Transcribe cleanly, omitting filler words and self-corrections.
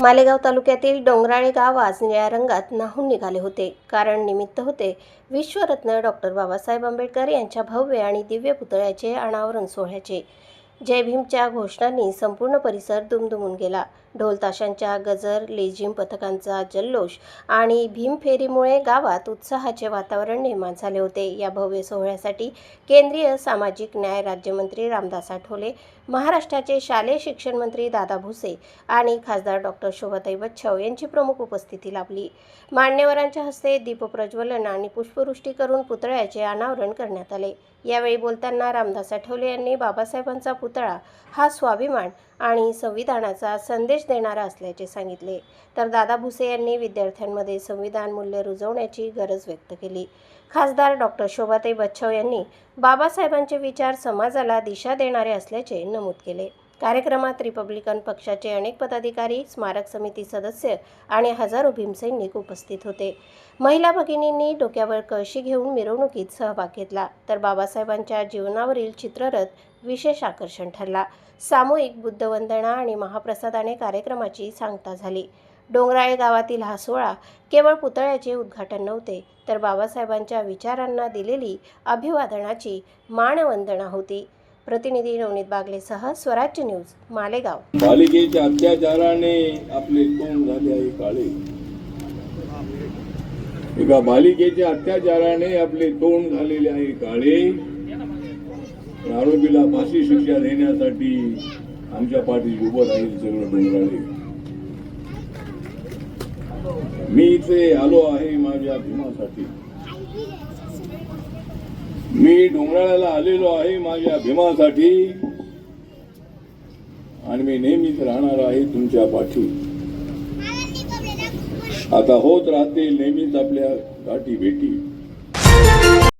मालेगाव तालुक्यातील डोंगराळे गाव आज निळ्या रंगात न्हाऊन निघाले होते. कारण निमित्त होते विश्वरत्न डॉक्टर बाबासाहेब आंबेडकर यांच्या भव्य आणि दिव्य पुतळ्याचे अनावरण सोहळ्याचे. जय भीमच्या घोषणांनी संपूर्ण परिसर दुमदुमून गेला. ढोल ताशांच्या गजर, लेझिम पथकांचा जल्लोष आणि भीमफेरीमुळे गावात उत्साहाचे वातावरण निर्माण झाले होते. या भव्य सोहळ्यासाठी केंद्रीय सामाजिक न्याय राज्यमंत्री रामदास आठवले, महाराष्ट्राचे शालेय शिक्षण मंत्री दादा भुसे आणि खासदार डॉक्टर शोभाताई बच्छाव यांची प्रमुख उपस्थिती लाभली. मान्यवरांच्या हस्ते दीपप्रज्वलन आणि पुष्पवृष्टी करून पुतळ्याचे अनावरण करण्यात आले. यावेळी बोलताना रामदास आठवले यांनी बाबासाहेबांचा पुतळा हा स्वाभिमान आणि संविधानाचा संदेश देणारा असल्याचे सांगितले. तर दादा भुसे यांनी विद्यार्थ्यांमध्ये संविधान मूल्य रुजवण्याची गरज व्यक्त केली. खासदार डॉक्टर शोभाताई बच्छाव यांनी बाबासाहेबांचे विचार समाजाला दिशा देणारे असल्याचे नमूद केले. कार्यक्रमात रिपब्लिकन पक्षाचे अनेक पदाधिकारी, स्मारक समिती सदस्य आणि हजारो भीमसैनिक उपस्थित होते. महिला भगिनींनी डोक्यावर कळशी घेऊन मिरवणुकीत सहभाग घेतला. तर बाबासाहेबांच्या जीवनावरील चित्ररथ विशेष आकर्षण ठरला. सामूहिक बुद्धवंदना आणि महाप्रसादाने कार्यक्रमाची सांगता झाली. डोंगराळे गावातील हा सोहळा केवळ पुतळ्याचे उद्घाटन नव्हते, तर बाबासाहेबांच्या विचारांना दिलेली अभिवादनाची मानवंदना होती. प्रतिनिधी नवनीत बागलेसह स्वराज्य न्यूज, मालेगाव. बालिकेच्या अत्याचाराने आपले तोंड झाले आहे काळे. एका बालिकेच्या अत्याचाराने आपले तोंड झालेले आहे काळे. आरोपीला फाशी शिक्षा देण्यासाठी आमच्या पाठीशी उभं राहील सगळं डोंगराळे. मी इथे आलो आहे माझ्या भीमासाठी. मी डोंगराळ्याला आलेलो आहे माझ्या भीमासाठी आणि मी नेहमीच राहणार आहे तुमच्या पाठी. आता होत राहतील नेहमीच आपल्या गाठी भेटी.